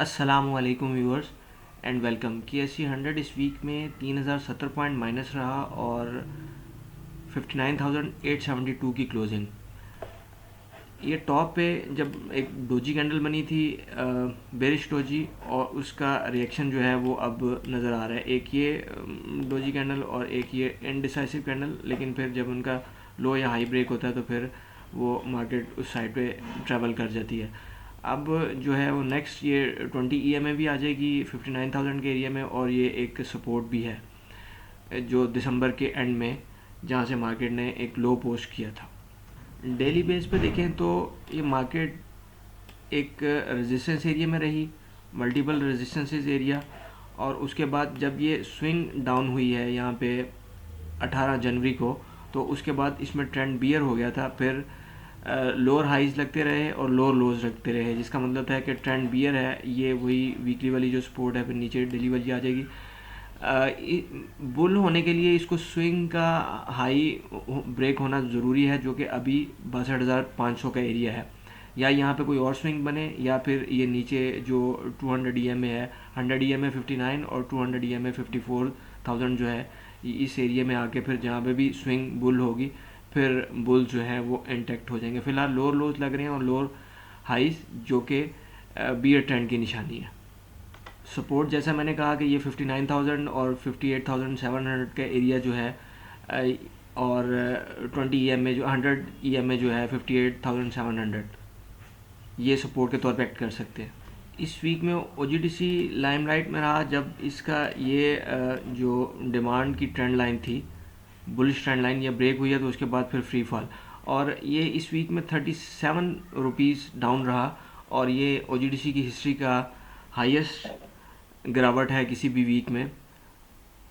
अस्सलामुअलैकुम viewers and welcome. KSE 100 इस week में 3070 पॉइंट माइनस रहा और 59,872 की क्लोजिंग। ये टॉप पे जब एक डोजी कैंडल बनी थी, बेरिश डोजी, और उसका रिएक्शन जो है वो अब नज़र आ रहा है। एक ये डोजी कैंडल और एक ये इनडिसाइसिव कैंडल, लेकिन फिर जब उनका लो या हाई ब्रेक होता है तो फिर वो मार्केट उस साइड पे ट्रैवल कर जाती है। अब जो है वो नेक्स्ट ये 20 EMA भी आ जाएगी 59,000 के एरिया में, और ये एक सपोर्ट भी है जो दिसंबर के एंड में जहाँ से मार्केट ने एक लो पोस्ट किया था। डेली बेस पे देखें तो ये मार्केट एक रेजिस्टेंस एरिया में रही, मल्टीपल रेजिस्टेंसेस एरिया, और उसके बाद जब ये स्विंग डाउन हुई है यहाँ पे 18 जनवरी को, तो उसके बाद इसमें ट्रेंड बियर हो गया था। फिर लोअर हाइज लगते रहे और लोअर लोज लगते रहे, जिसका मतलब है कि ट्रेंड बियर है। ये वही वीकली वाली जो सपोर्ट है, फिर नीचे डेली वाली आ जाएगी। बुल होने के लिए इसको स्विंग का हाई ब्रेक होना ज़रूरी है, जो कि अभी 62,500 का एरिया है। या यहाँ पे कोई और स्विंग बने, या फिर ये नीचे जो 200 EMA है, 100 EMA 59 और 200 EMA 54,000 जो है, इस एरिया में आके फिर जहाँ पे भी स्विंग बुल होगी, फिर बुल जो है वो इंटेक्ट हो जाएंगे। फिलहाल लोअर लोज लग रहे हैं और लोअर हाइज, जो कि बियर ट्रेंड की निशानी है। सपोर्ट जैसा मैंने कहा कि ये 59,000 और 58,700 का एरिया जो है, और 20 EMA जो 100 EMA जो है 58,700, ये सपोर्ट के तौर पे एक्ट कर सकते हैं। इस वीक में OGDC लाइमलाइट में रहा, जब इसका ये जो डिमांड की ट्रेंड लाइन थी, बुलिश ट्रेंड लाइन, ये ब्रेक हुई है, तो उसके बाद फिर फ्री फॉल, और ये इस वीक में 37 रुपीज़ डाउन रहा, और ये OGDC की हिस्ट्री का हाईएस्ट गिरावट है किसी भी वीक में।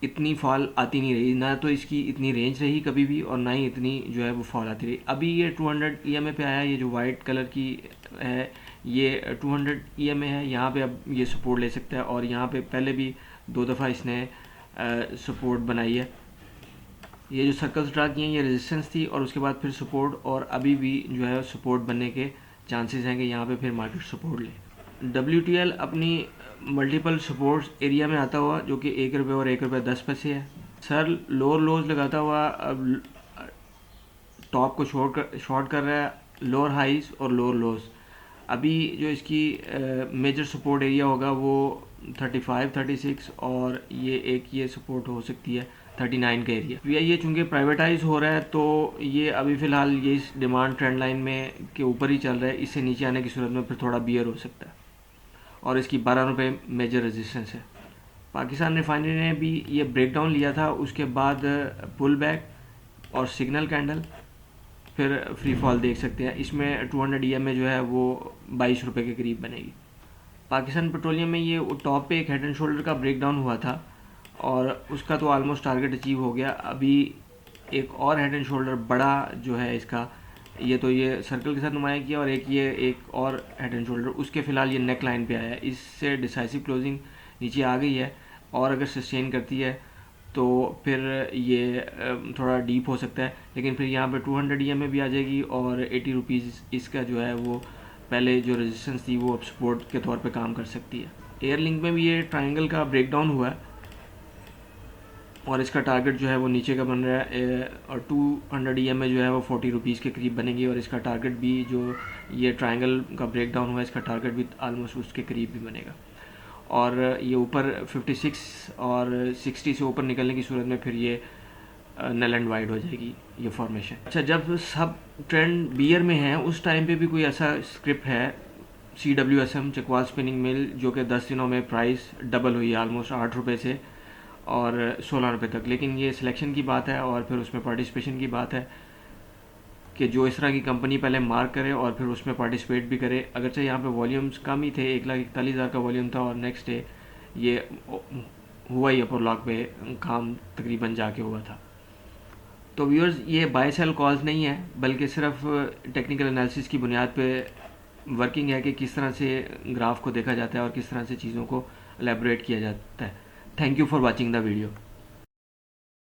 इतनी फॉल आती नहीं रही, ना तो इसकी इतनी रेंज रही कभी भी, और ना ही इतनी जो है वो फॉल आती रही। अभी ये 200 EMA पे आया, ये जो वाइट कलर की है ये 200 EMA है। यहाँ पे अब ये सपोर्ट ले सकता है, और यहाँ पे पहले भी 2 दफ़ा इसने सपोर्ट बनाई है। ये जो सर्कल्स ड्रा किए हैं ये रेजिस्टेंस थी, और उसके बाद फिर सपोर्ट, और अभी भी जो है सपोर्ट बनने के चांसेस हैं कि यहाँ पे फिर मार्केट सपोर्ट ले। WTL अपनी मल्टीपल सपोर्ट्स एरिया में आता हुआ, जो कि ₹1 और ₹1.10 है। सर लोअर लोज लगाता हुआ अब टॉप को शॉर्ट कर रहा है, लोअर हाइज और लोअर लोज। अभी जो इसकी मेजर सपोर्ट एरिया होगा वो 35, 36, और ये सपोर्ट हो सकती है 39 का एरिया। ये चूँकि प्राइवेटाइज हो रहा है, तो ये अभी फ़िलहाल ये इस डिमांड ट्रेंड लाइन में के ऊपर ही चल रहा है। इससे नीचे आने की सूरत में फिर थोड़ा बियर हो सकता है, और इसकी ₹12 मेजर रेजिस्टेंस है। पाकिस्तान रिफाइनरी ने भी ये ब्रेकडाउन लिया था, उसके बाद पुल बैक और सिग्नल कैंडल, फिर फ्री फॉल देख सकते हैं। इसमें 200 EMA जो है वो ₹22 के करीब बनेगी। पाकिस्तान पेट्रोलियम में ये टॉप पे एक हेड एंड शोल्डर का ब्रेकडाउन हुआ था, और उसका तो ऑलमोस्ट टारगेट अचीव हो गया। अभी एक और हेड एंड शोल्डर बड़ा जो है इसका, ये सर्कल के साथ नुमाया किया, और एक और हेड एंड शोल्डर, उसके फ़िलहाल ये नेक लाइन पे आया है। इससे डिसाइसिव क्लोजिंग नीचे आ गई है, और अगर सस्टेन करती है तो फिर ये थोड़ा डीप हो सकता है। लेकिन फिर यहाँ पे 200 EMA भी आ जाएगी, और ₹80 इसका जो है वो पहले जो रेजिस्टेंस थी वो अब सपोर्ट के तौर पे काम कर सकती है। एयरलिंक में भी ये ट्रायंगल का ब्रेकडाउन हुआ है, और इसका टारगेट जो है वो नीचे का बन रहा है, और 200 EMA जो है वो ₹40 के करीब बनेगी, और इसका टारगेट भी जो ये ट्रायंगल का ब्रेकडाउन हुआ है, इसका टारगेट भी आलमोस्ट उसके करीब भी बनेगा। और ये ऊपर 56 और 60 से ऊपर निकलने की सूरत में फिर ये नल एंड वाइड हो जाएगी ये फॉर्मेशन। अच्छा, जब सब ट्रेंड बियर में है उस टाइम पे भी कोई ऐसा स्क्रिप्ट है, CWSM चकवाल स्पिनिंग मिल, जो कि 10 दिनों में प्राइस डबल हुई है, ऑलमोस्ट ₹8 से और ₹16 तक। लेकिन ये सिलेक्शन की बात है, और फिर उसमें पार्टिसिपेशन की बात है कि जो इस तरह की कंपनी पहले मार्क करे और फिर उसमें पार्टिसिपेट भी करे। अगरचे यहाँ पे वॉल्यूम्स कम ही थे, 1,41,000 का वॉल्यूम था, और नेक्स्ट डे ये हुआ ही अपर लॉक पे काम तकरीबन जाके हुआ था। तो व्यूअर्स, ये बाय सेल कॉल्स नहीं है, बल्कि सिर्फ टेक्निकल एनालिसिस की बुनियाद पे वर्किंग है कि किस तरह से ग्राफ को देखा जाता है और किस तरह से चीज़ों को एलेबोरेट किया जाता है। Thank you for watching the video.